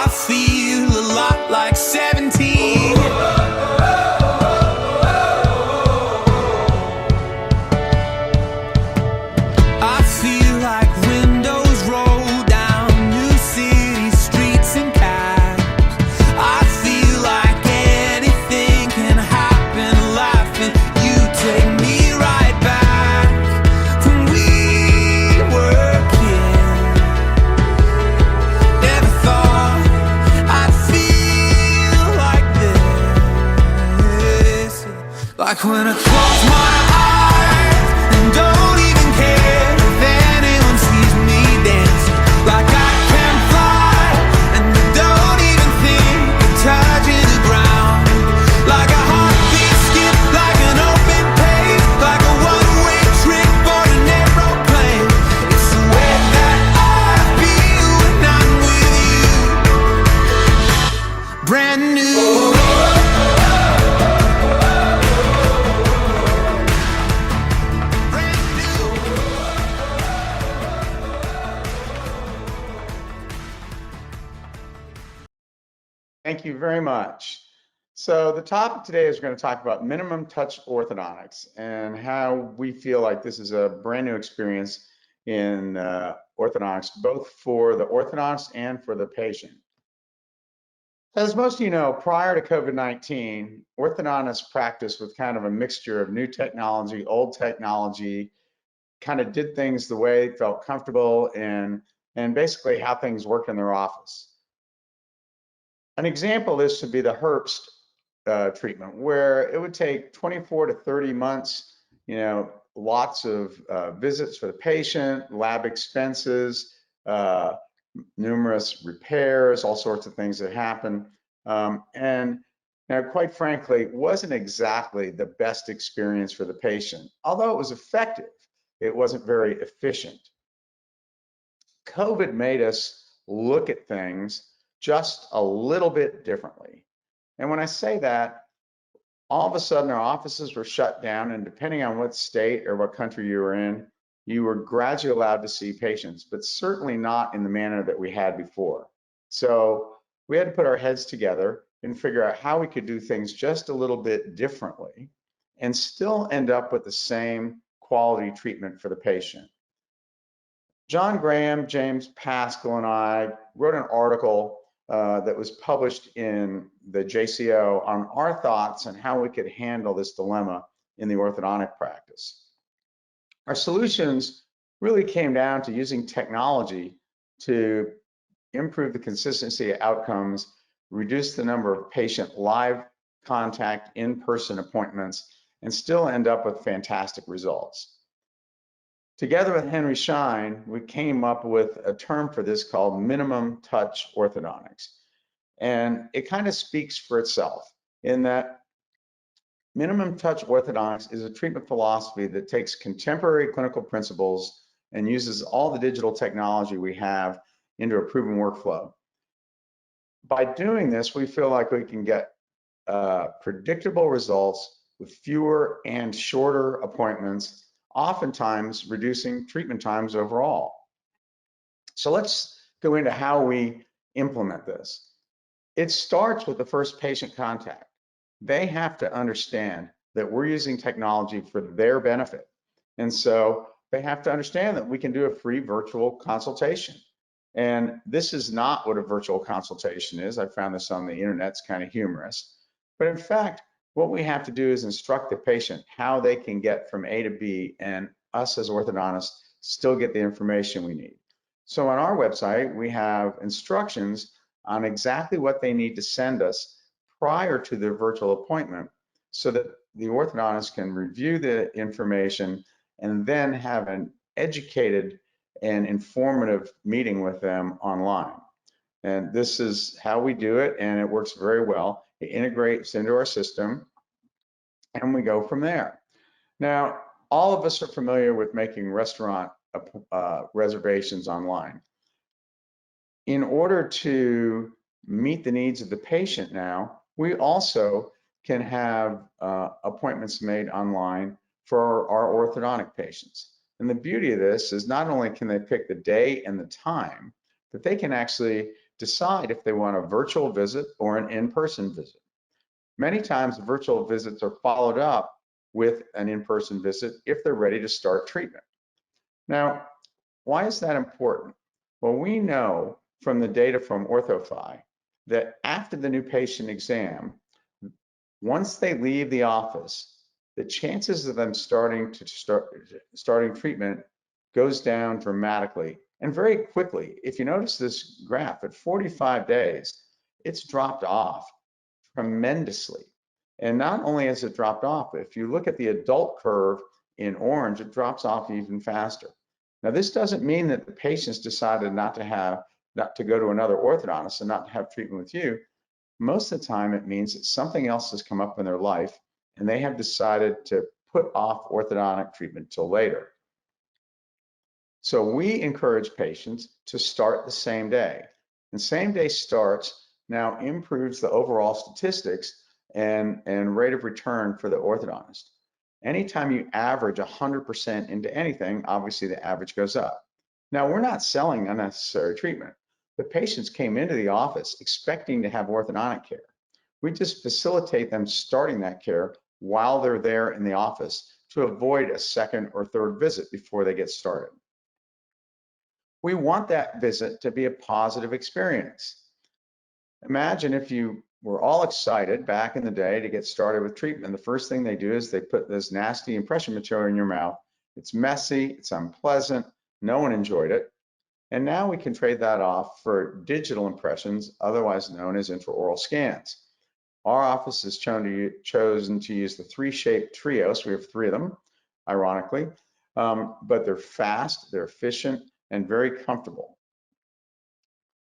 I feel a lot like 17. I feel like windows roll down new city streets and cabs. I feel like anything can happen, laughing. You take me right back when we were kids. Never thought I'd feel like this. Like when I close my eyes and don't even care if anyone sees me dancing. Like I can fly and don't even think of touching the ground. Like a heartbeat skip, like an open page, like a one-way trip on an aeroplane. It's the way that I feel when I'm with you. Brand new. Thank you very much. So the topic today is we're going to talk about minimum touch orthodontics and how we feel like this is a brand new experience in orthodontics, both for the orthodontist and for the patient. As most of you know, prior to COVID-19, orthodontists practiced with kind of a mixture of new technology, old technology, kind of did things the way they felt comfortable and basically how things worked in their office. An example of this would be the Herbst treatment, where it would take 24 to 30 months, lots of visits for the patient, lab expenses, numerous repairs, all sorts of things that happen. And quite frankly, it wasn't exactly the best experience for the patient. Although it was effective, it wasn't very efficient. COVID made us look at things just a little bit differently. And when I say that, all of a sudden our offices were shut down, and depending on what state or what country you were in, you were gradually allowed to see patients, but certainly not in the manner that we had before. So we had to put our heads together and figure out how we could do things just a little bit differently and still end up with the same quality treatment for the patient. John Graham, James Pascal, and I wrote an article that was published in the JCO on our thoughts on how we could handle this dilemma in the orthodontic practice. Our solutions really came down to using technology to improve the consistency of outcomes, reduce the number of patient live contact in-person appointments, and still end up with fantastic results. Together with Henry Schein, we came up with a term for this called minimum touch orthodontics. And it kind of speaks for itself in that minimum touch orthodontics is a treatment philosophy that takes contemporary clinical principles and uses all the digital technology we have into a proven workflow. By doing this, we feel like we can get predictable results with fewer and shorter appointments, oftentimes reducing treatment times overall. So let's go into how we implement this. It starts with the first patient contact. They have to understand that we're using technology for their benefit. And so they have to understand that we can do a free virtual consultation. And this is not what a virtual consultation is. I found this on the internet, it's kind of humorous. But in fact, what we have to do is instruct the patient how they can get from A to B, and us as orthodontists still get the information we need. So on our website, we have instructions on exactly what they need to send us prior to their virtual appointment so that the orthodontist can review the information and then have an educated and informative meeting with them online. And this is how we do it, and it works very well. It integrates into our system, and we go from there. Now, all of us are familiar with making restaurant reservations online. In order to meet the needs of the patient now, we also can have appointments made online for our orthodontic patients. And the beauty of this is not only can they pick the day and the time, but they can actually decide if they want a virtual visit or an in-person visit. Many times virtual visits are followed up with an in-person visit if they're ready to start treatment. Now, why is that important? Well, we know from the data from OrthoFi that after the new patient exam, once they leave the office, the chances of them starting treatment goes down dramatically and very quickly. If you notice this graph at 45 days, it's dropped off tremendously. And not only has it dropped off, but if you look at the adult curve in orange, it drops off even faster. Now, this doesn't mean that the patients decided not to go to another orthodontist and not to have treatment with you. Most of the time, it means that something else has come up in their life and they have decided to put off orthodontic treatment till later. So we encourage patients to start the same day. And same day starts now improves the overall statistics and rate of return for the orthodontist. Anytime you average 100% into anything, obviously the average goes up. Now, we're not selling unnecessary treatment. The patients came into the office expecting to have orthodontic care. We just facilitate them starting that care while they're there in the office to avoid a second or third visit before they get started. We want that visit to be a positive experience. Imagine if you were all excited back in the day to get started with treatment. The first thing they do is they put this nasty impression material in your mouth. It's messy, it's unpleasant, no one enjoyed it. And now we can trade that off for digital impressions, otherwise known as intraoral scans. Our office has chosen to use the 3-shaped trios. We have 3 of them, ironically, but they're fast, they're efficient, and very comfortable.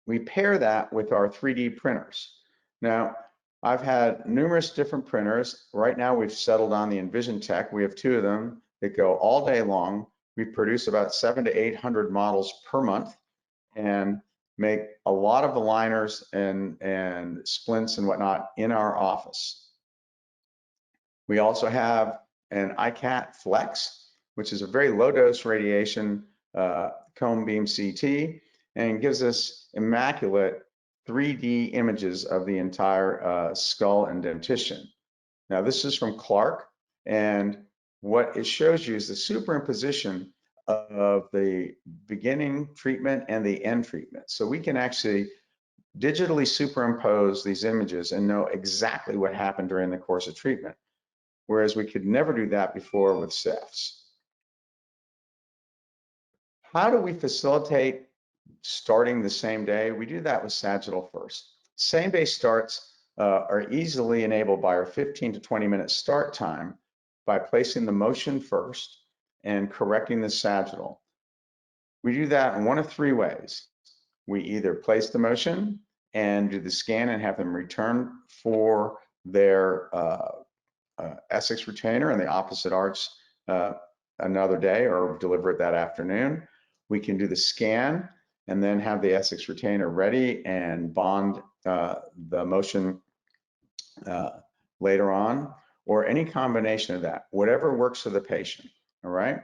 We pair that with our 3D printers. Now, I've had numerous different printers. Right now, we've settled on the EnvisionTech. We have 2 of them that go all day long. We produce about 700 to 800 models per month and make a lot of aligners and splints and whatnot in our office. We also have an iCat Flex, which is a very low dose radiation cone beam CT, and gives us immaculate 3D images of the entire skull and dentition. Now, this is from Clark, and what it shows you is the superimposition of the beginning treatment and the end treatment. So we can actually digitally superimpose these images and know exactly what happened during the course of treatment, whereas we could never do that before with CEFs. How do we facilitate starting the same day? We do that with sagittal first. Same day starts are easily enabled by our 15 to 20 minute start time by placing the motion first and correcting the sagittal. We do that in one of 3 ways. We either place the motion and do the scan and have them return for their Essex retainer in the opposite arch another day or deliver it that afternoon. We can do the scan and then have the Essex retainer ready and bond the motion later on, or any combination of that, whatever works for the patient, all right?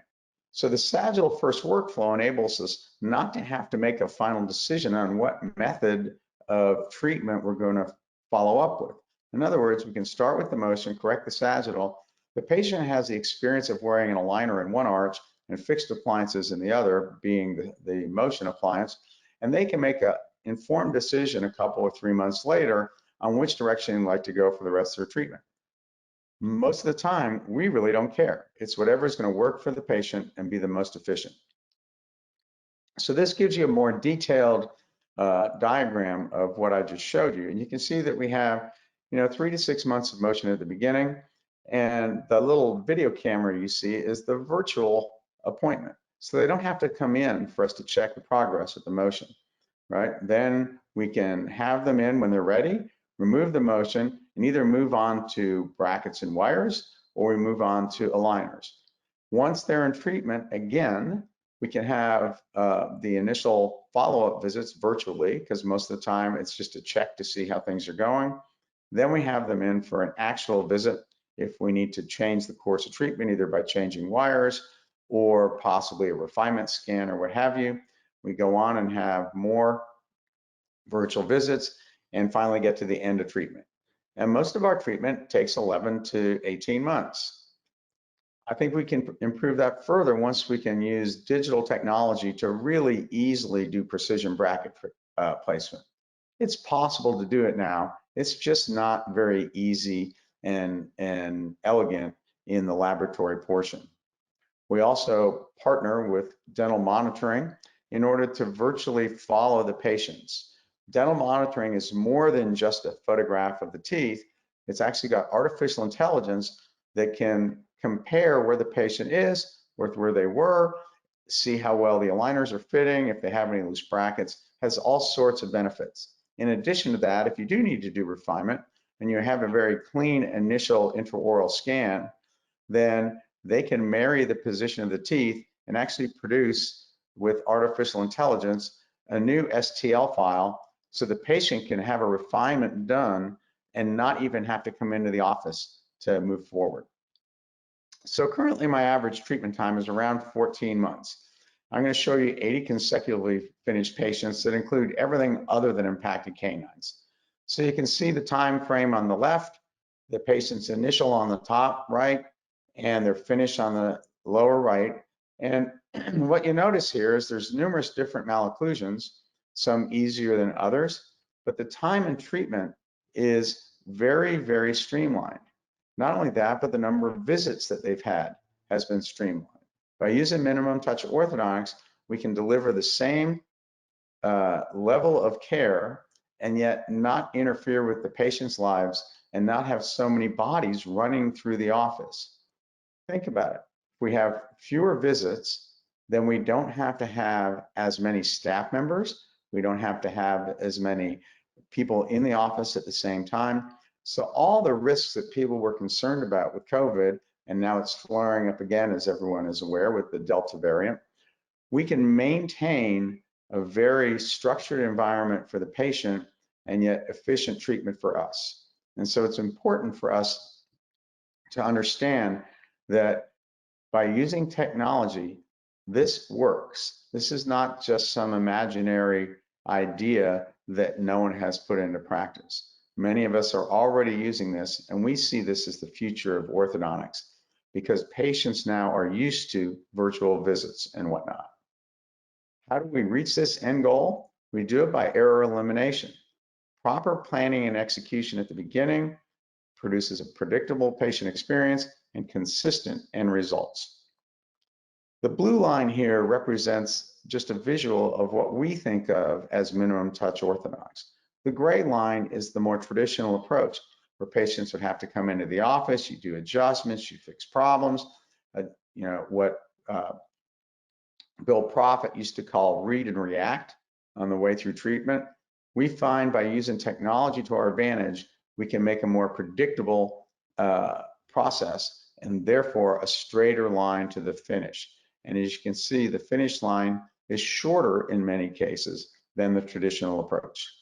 So the sagittal first workflow enables us not to have to make a final decision on what method of treatment we're going to follow up with. In other words, we can start with the motion, correct the sagittal. The patient has the experience of wearing an aligner in one arch and fixed appliances in the other, being the motion appliance, and they can make an informed decision a couple or 3 months later on which direction they'd like to go for the rest of their treatment. Most of the time, we really don't care. It's whatever is going to work for the patient and be the most efficient. So this gives you a more detailed diagram of what I just showed you. And you can see that we have, 3 to 6 months of motion at the beginning. And the little video camera you see is the virtual appointment. So they don't have to come in for us to check the progress of the motion, right? Then we can have them in when they're ready, remove the motion, and either move on to brackets and wires, or we move on to aligners. Once they're in treatment, again, we can have the initial follow-up visits virtually, because most of the time it's just a check to see how things are going. Then we have them in for an actual visit if we need to change the course of treatment, either by changing wires or possibly a refinement scan or what have you. We go on and have more virtual visits, and finally get to the end of treatment. And most of our treatment takes 11 to 18 months. I think we can improve that further once we can use digital technology to really easily do precision bracket placement. It's possible to do it now. It's just not very easy and elegant in the laboratory portion. We also partner with dental monitoring in order to virtually follow the patients. Dental monitoring is more than just a photograph of the teeth. It's actually got artificial intelligence that can compare where the patient is with where they were, see how well the aligners are fitting, if they have any loose brackets, has all sorts of benefits. In addition to that, if you do need to do refinement and you have a very clean initial intraoral scan, then they can marry the position of the teeth and actually produce with artificial intelligence a new STL file so the patient can have a refinement done and not even have to come into the office to move forward. So currently my average treatment time is around 14 months. I'm going to show you 80 consecutively finished patients that include everything other than impacted canines. So you can see the time frame on the left, the patient's initial on the top right, and their finish on the lower right. And what you notice here is there's numerous different malocclusions, some easier than others, but the time in treatment is very, very streamlined. Not only that, but the number of visits that they've had has been streamlined. By using minimum touch orthodontics, we can deliver the same level of care and yet not interfere with the patient's lives and not have so many bodies running through the office. Think about it. If we have fewer visits, then we don't have to have as many staff members. We don't have to have as many people in the office at the same time. So all the risks that people were concerned about with COVID, and now it's flaring up again, as everyone is aware, with the Delta variant, we can maintain a very structured environment for the patient and yet efficient treatment for us. And so it's important for us to understand that by using technology, this works. This is not just some imaginary idea that no one has put into practice. Many of us are already using this, and we see this as the future of orthodontics because patients now are used to virtual visits and whatnot. How do we reach this end goal? We do it by error elimination. Proper planning and execution at the beginning produces a predictable patient experience and consistent end results. The blue line here represents just a visual of what we think of as minimum touch orthodontics. The gray line is the more traditional approach where patients would have to come into the office, you do adjustments, you fix problems, what Bill Profit used to call read and react on the way through treatment. We find by using technology to our advantage, we can make a more predictable process and therefore a straighter line to the finish. And as you can see, the finish line is shorter in many cases than the traditional approach.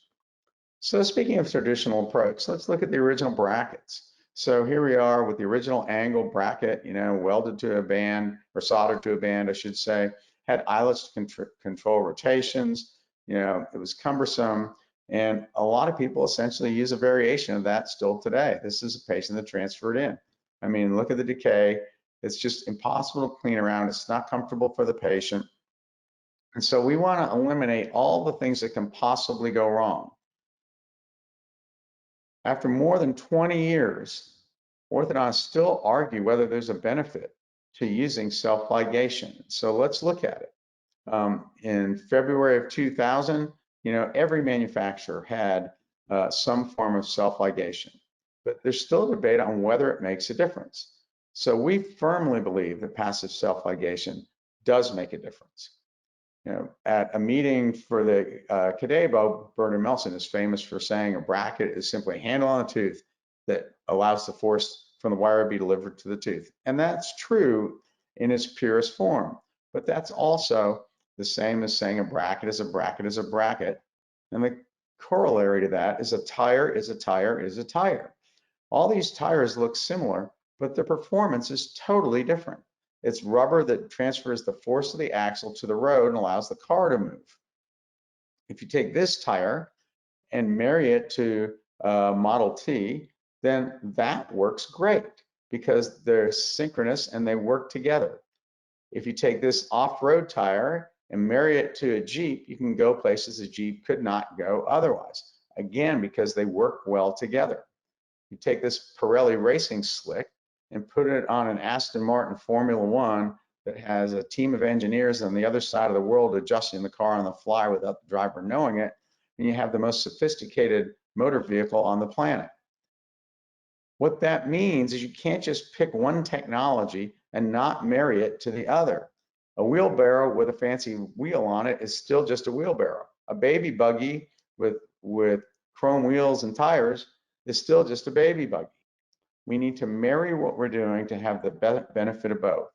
So speaking of traditional approach, let's look at the original brackets. So here we are with the original angle bracket, welded to a band or soldered to a band, I should say, had eyelets to control rotations. It was cumbersome. And a lot of people essentially use a variation of that still today. This is a patient that transferred in. I mean, look at the decay. It's just impossible to clean around. It's not comfortable for the patient. And so we want to eliminate all the things that can possibly go wrong. After more than 20 years, orthodontists still argue whether there's a benefit to using self-ligation. So let's look at it. In February of 2000, every manufacturer had some form of self-ligation, but there's still debate on whether it makes a difference. So we firmly believe that passive self-ligation does make a difference. At a meeting for the Cadebo, Bernard Melson is famous for saying a bracket is simply a handle on a tooth that allows the force from the wire to be delivered to the tooth. And that's true in its purest form, but that's also the same as saying a bracket is a bracket is a bracket. And the corollary to that is a tire is a tire is a tire. All these tires look similar, but their performance is totally different. It's rubber that transfers the force of the axle to the road and allows the car to move. If you take this tire and marry it to Model T, then that works great because they're synchronous and they work together. If you take this off-road tire and marry it to a Jeep, you can go places a Jeep could not go otherwise. Again, because they work well together. You take this Pirelli racing slick and put it on an Aston Martin Formula One that has a team of engineers on the other side of the world adjusting the car on the fly without the driver knowing it, and you have the most sophisticated motor vehicle on the planet. What that means is you can't just pick one technology and not marry it to the other. A wheelbarrow with a fancy wheel on it is still just a wheelbarrow. A baby buggy with chrome wheels and tires is still just a baby buggy. We need to marry what we're doing to have the benefit of both.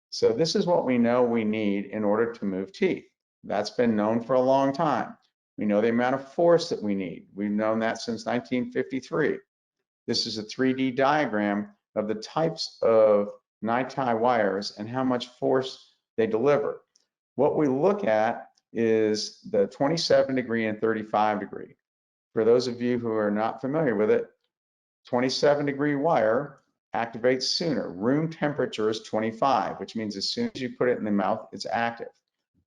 So this is what we know we need in order to move teeth. That's been known for a long time. We know the amount of force that we need. We've known that since 1953. This is a 3D diagram of the types of NiTi wires and how much force they deliver. What we look at is the 27 degree and 35 degree. For those of you who are not familiar with it, 27 degree wire activates sooner. Room temperature is 25, which means as soon as you put it in the mouth, it's active.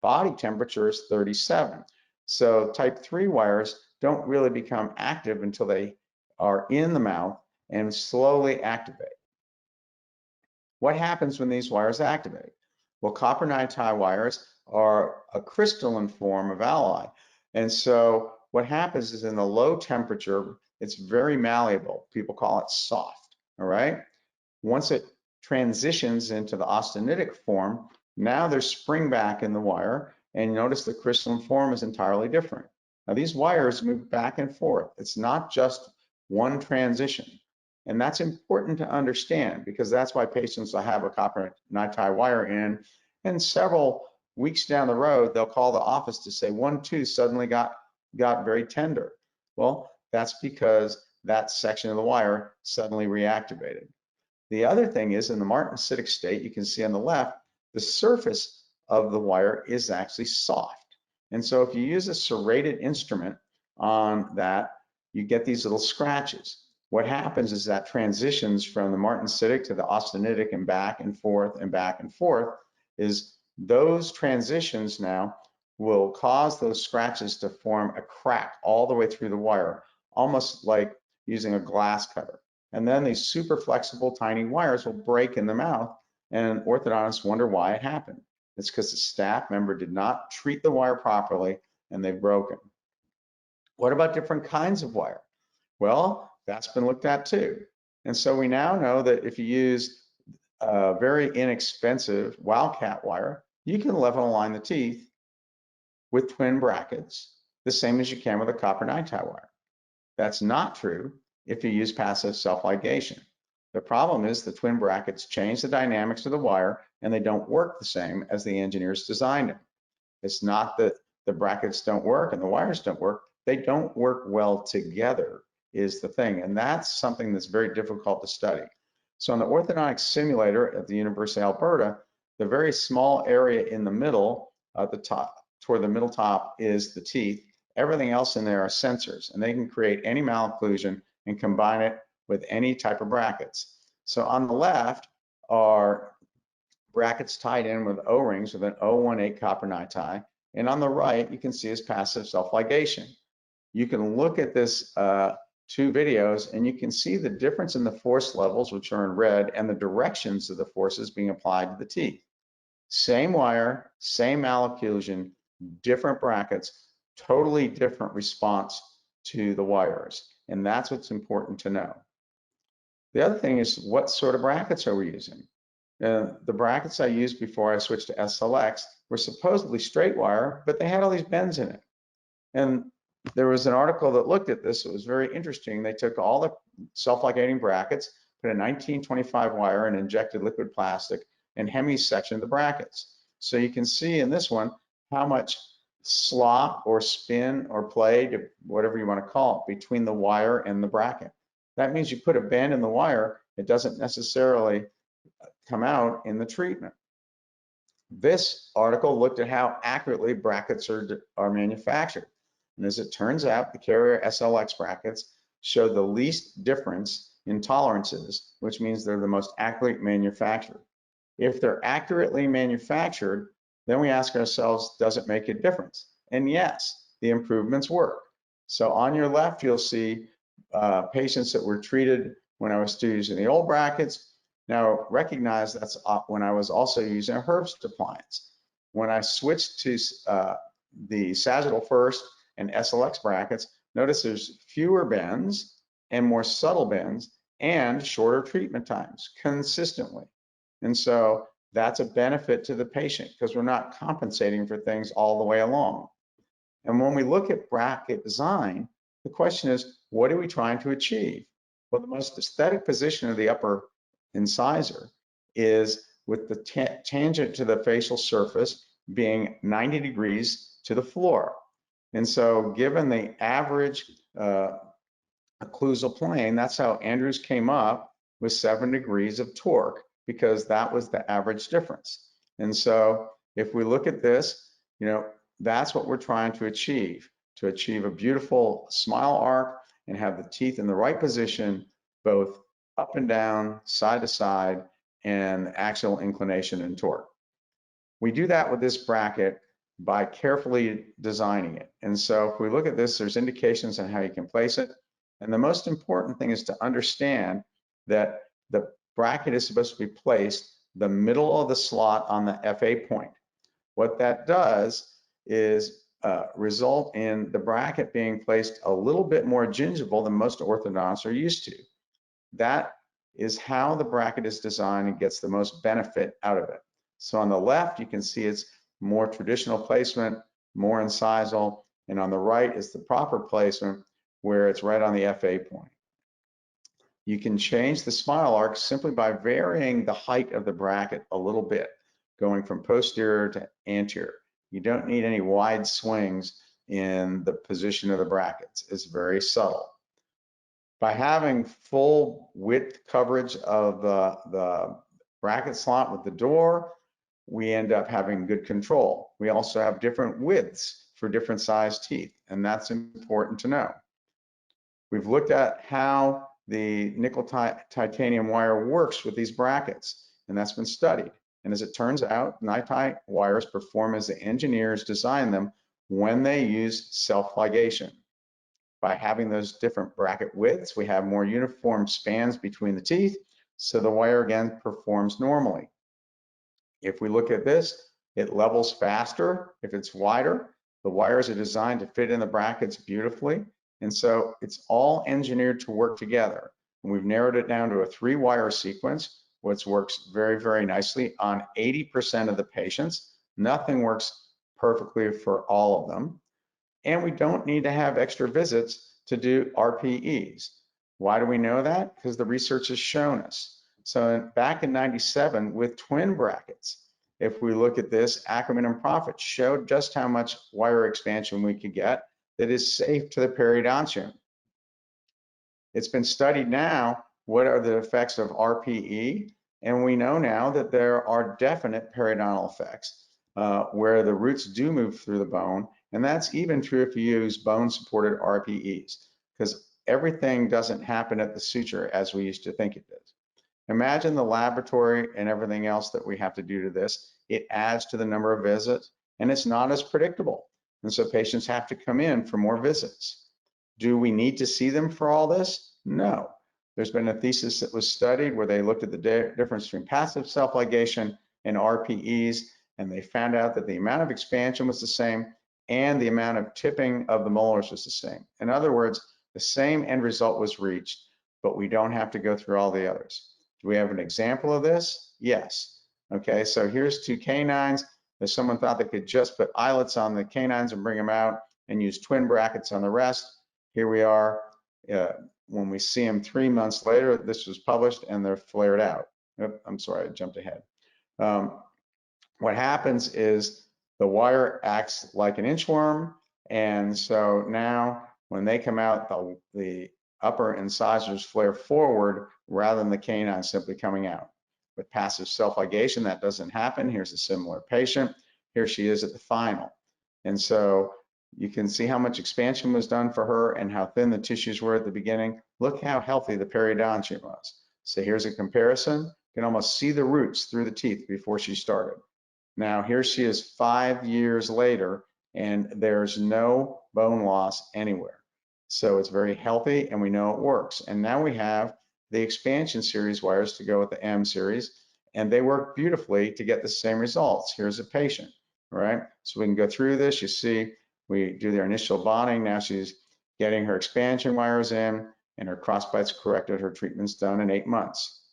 Body temperature is 37. So type 3 wires don't really become active until they are in the mouth and slowly activate. What happens when these wires activate? Well, copper NiTi wires are a crystalline form of alloy. And so what happens is in the low temperature, it's very malleable. People call it soft, all right? Once it transitions into the austenitic form, now there's spring back in the wire, and notice the crystalline form is entirely different. Now these wires move back and forth. It's not just one transition. And that's important to understand because that's why patients will have a copper NiTi wire in, and several weeks down the road, they'll call the office to say one tooth suddenly got very tender. Well, that's because that section of the wire suddenly reactivated. The other thing is in the martensitic state, you can see on the left, the surface of the wire is actually soft. And so if you use a serrated instrument on that, you get these little scratches. What happens is that transitions from the martensitic to the austenitic and back and forth and back and forth, is those transitions now will cause those scratches to form a crack all the way through the wire, almost like using a glass cutter. And then these super flexible tiny wires will break in the mouth, and orthodontists wonder why it happened. It's because the staff member did not treat the wire properly and they've broken. What about different kinds of wire? Well, that's been looked at too. And so we now know that if you use a very inexpensive wildcat wire, you can level align the teeth with twin brackets, the same as you can with a copper NiTi wire. That's not true if you use passive self-ligation. The problem is the twin brackets change the dynamics of the wire and they don't work the same as the engineers designed them. It's not that the brackets don't work and the wires don't work, they don't work well together is the thing. And that's something that's very difficult to study. So on the orthodontic simulator at the University of Alberta, the very small area in the middle, at the top, toward the middle top is the teeth. Everything else in there are sensors, and they can create any malocclusion and combine it with any type of brackets. So on the left are brackets tied in with O-rings with an 018 copper NiTi, and on the right you can see is passive self-ligation. You can look at this two videos and you can see the difference in the force levels, which are in red, and the directions of the forces being applied to the teeth. Same wire, same malocclusion, different brackets, totally different response to the wires. And that's what's important to know. The other thing is, what sort of brackets are we using? The brackets I used before I switched to SLX were supposedly straight wire, but they had all these bends in it. And there was an article that looked at this. It was very interesting. They took all the self-ligating brackets, put a 1925 wire and injected liquid plastic and hemi-sectioned the brackets. So you can see in this one how much slop or spin or play, whatever you want to call it, between the wire and the bracket. That means you put a bend in the wire, it doesn't necessarily come out in the treatment. This article looked at how accurately brackets are manufactured. And as it turns out, the carrier SLX brackets show the least difference in tolerances, which means they're the most accurately manufactured. If they're accurately manufactured, then we ask ourselves, does it make a difference? And yes, the improvements work. So on your left, you'll see patients that were treated when I was still using the old brackets. Now recognize that's when I was also using a Herbst appliance. When I switched to the sagittal first and SLX brackets, notice there's fewer bends and more subtle bends and shorter treatment times consistently. And so that's a benefit to the patient because we're not compensating for things all the way along. And when we look at bracket design, the question is, what are we trying to achieve? Well, the most aesthetic position of the upper incisor is with the tangent to the facial surface being 90 degrees to the floor. And so given the average occlusal plane, that's how Andrews came up with 7 degrees of torque, because that was the average difference. And so if we look at this, that's what we're trying to achieve a beautiful smile arc and have the teeth in the right position, both up and down, side to side, and axial inclination and torque. We do that with this bracket by carefully designing it. And so if we look at this, there's indications on how you can place it. And the most important thing is to understand that the bracket is supposed to be placed the middle of the slot on the FA point. What that does is result in the bracket being placed a little bit more gingival than most orthodontists are used to. That is how the bracket is designed and gets the most benefit out of it. So on the left, you can see it's more traditional placement, more incisal, and on the right is the proper placement where it's right on the FA point. You can change the smile arc simply by varying the height of the bracket a little bit, going from posterior to anterior. You don't need any wide swings in the position of the brackets. It's very subtle. By having full width coverage of the bracket slot with the door, we end up having good control. We also have different widths for different size teeth, and that's important to know. We've looked at how the nickel titanium wire works with these brackets, and that's been studied. And as it turns out, NiTi wires perform as the engineers designed them when they use self-ligation. By having those different bracket widths, we have more uniform spans between the teeth, so the wire again performs normally. If we look at this, it levels faster if it's wider. The wires are designed to fit in the brackets beautifully. And so it's all engineered to work together. And we've narrowed it down to a 3-wire sequence, which works very, very nicely on 80% of the patients. Nothing works perfectly for all of them. And we don't need to have extra visits to do RPEs. Why do we know that? Because the research has shown us. So back in '97 with twin brackets, if we look at this, Ackerman and Profit showed just how much wire expansion we could get that is safe to the periodontium. It's been studied now, what are the effects of RPE? And we know now that there are definite periodontal effects where the roots do move through the bone. And that's even true if you use bone-supported RPEs, because everything doesn't happen at the suture as we used to think it does. Imagine the laboratory and everything else that we have to do to this. It adds to the number of visits, and it's not as predictable. And so patients have to come in for more visits. Do we need to see them for all this? No. There's been a thesis that was studied where they looked at the difference between passive self-ligation and RPEs, and they found out that the amount of expansion was the same and the amount of tipping of the molars was the same. In other words, the same end result was reached, but we don't have to go through all the others. Do we have an example of this? Yes. Okay, so here's 2 canines. If someone thought they could just put eyelets on the canines and bring them out and use twin brackets on the rest, here we are. When we see them 3 months later, this was published and they're flared out. Oop, I'm sorry, I jumped ahead. What happens is the wire acts like an inchworm, and so now when they come out, the upper incisors flare forward rather than the canine simply coming out. With passive self-ligation, that doesn't happen. Here's a similar patient. Here she is at the final. And so You can see how much expansion was done for her and how thin the tissues were at the beginning. Look how healthy the periodontium was. So here's a comparison. You can almost see the roots through the teeth before she started. Now here she is 5 years later, and there's no bone loss anywhere. So it's very healthy, and we know it works. And now we have the expansion series wires to go with the M series, and they work beautifully to get the same results. Here's a patient, all right? So we can go through this. You see, we do their initial bonding. Now she's getting her expansion wires in, and her crossbites corrected. Her treatment's done in 8 months.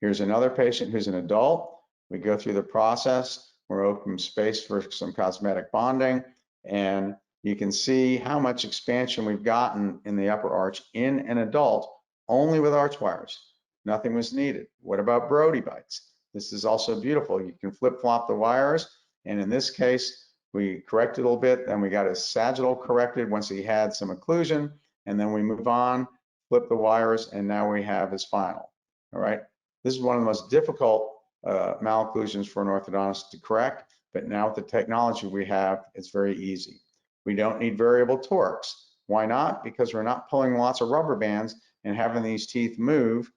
Here's another patient who's an adult. We go through the process. We're open space for some cosmetic bonding, and you can see how much expansion we've gotten in the upper arch in an adult only with arch wires. Nothing was needed. What about Brody bites? This is also beautiful. You can flip-flop the wires, and in this case, we corrected a little bit, then we got his sagittal corrected once he had some occlusion, and then we move on, flip the wires, and now we have his final. All right. This is one of the most difficult malocclusions for an orthodontist to correct, but now with the technology we have, it's very easy. We don't need variable torques. Why not? Because we're not pulling lots of rubber bands and having these teeth move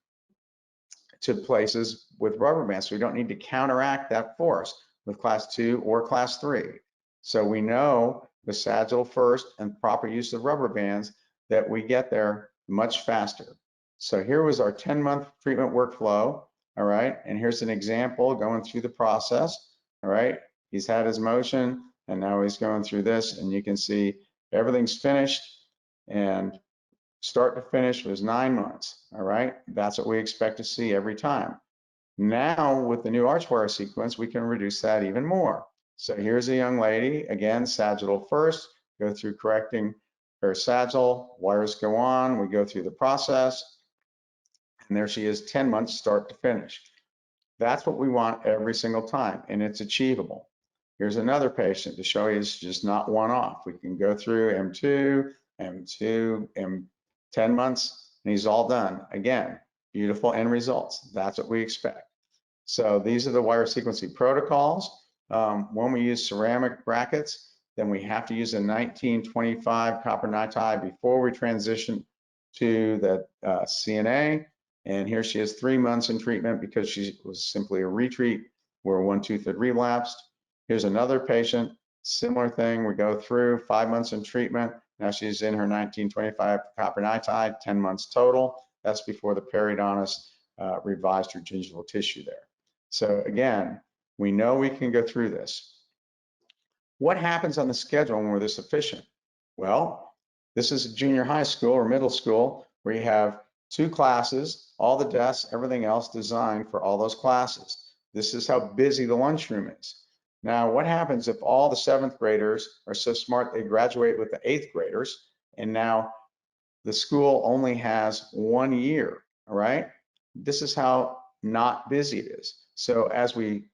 to places with rubber bands. So we don't need to counteract that force with class 2 or class 3. So we know the sagittal first and proper use of rubber bands that we get there much faster. So here was our 10-month treatment workflow, all right? And here's an example going through the process, all right? He's had his motion, and now he's going through this, and you can see everything's finished, and start to finish was 9 months, all right? That's what we expect to see every time. Now, with the new arch wire sequence, we can reduce that even more. So here's a young lady, again, sagittal first, go through correcting her sagittal, wires go on, we go through the process, and there she is 10 months start to finish. That's what we want every single time, and it's achievable. Here's another patient to show you it's just not one off. We can go through M2, M 10 months, and he's all done. Again, beautiful end results. That's what we expect. So these are the wire sequencing protocols. When we use ceramic brackets, then we have to use a 1925 copper nitide before we transition to the CNA. And here she is 3 months in treatment because she was simply a retreat where one tooth had relapsed. Here's another patient, similar thing. We go through 5 months in treatment. Now she's in her 1925 copper nitide, 10 months total. That's before the periodontist revised her gingival tissue there. So again, we know we can go through this. What happens on the schedule when we're this efficient? Well, this is a junior high school or middle school where you have 2 classes, all the desks, everything else designed for all those classes. This is how busy the lunchroom is. Now, what happens if all the 7th graders are so smart they graduate with the 8th graders, and now the school only has 1 year, all right? This is how not busy it is. So as we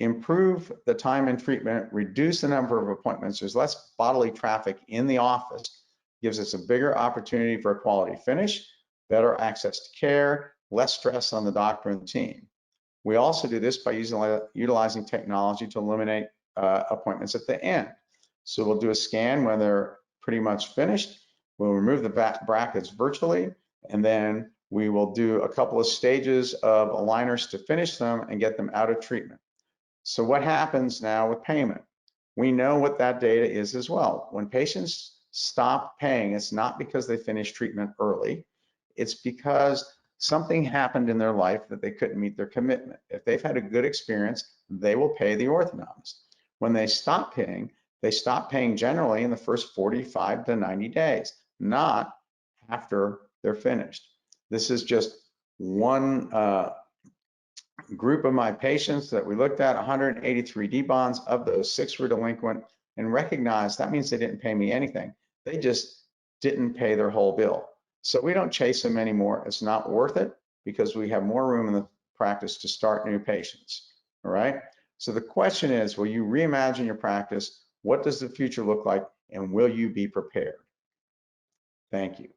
improve the time in treatment, reduce the number of appointments, there's less bodily traffic in the office, gives us a bigger opportunity for a quality finish, better access to care, less stress on the doctor and the team. We also do this by utilizing technology to eliminate appointments at the end. So we'll do a scan when they're pretty much finished. We'll remove the brackets virtually, and then we will do a couple of stages of aligners to finish them and get them out of treatment. So what happens now with payment? We know what that data is as well. When patients stop paying, it's not because they finished treatment early. It's because something happened in their life that they couldn't meet their commitment. If they've had a good experience, they will pay the orthodontist. When they stop paying generally in the first 45 to 90 days, not after they're finished. This is just one group of my patients that we looked at, 183 D-bonds. Of those, 6 were delinquent, and recognized that means they didn't pay me anything. They just didn't pay their whole bill. So we don't chase them anymore. It's not worth it because we have more room in the practice to start new patients, all right? So the question is, will you reimagine your practice? What does the future look like? And will you be prepared? Thank you.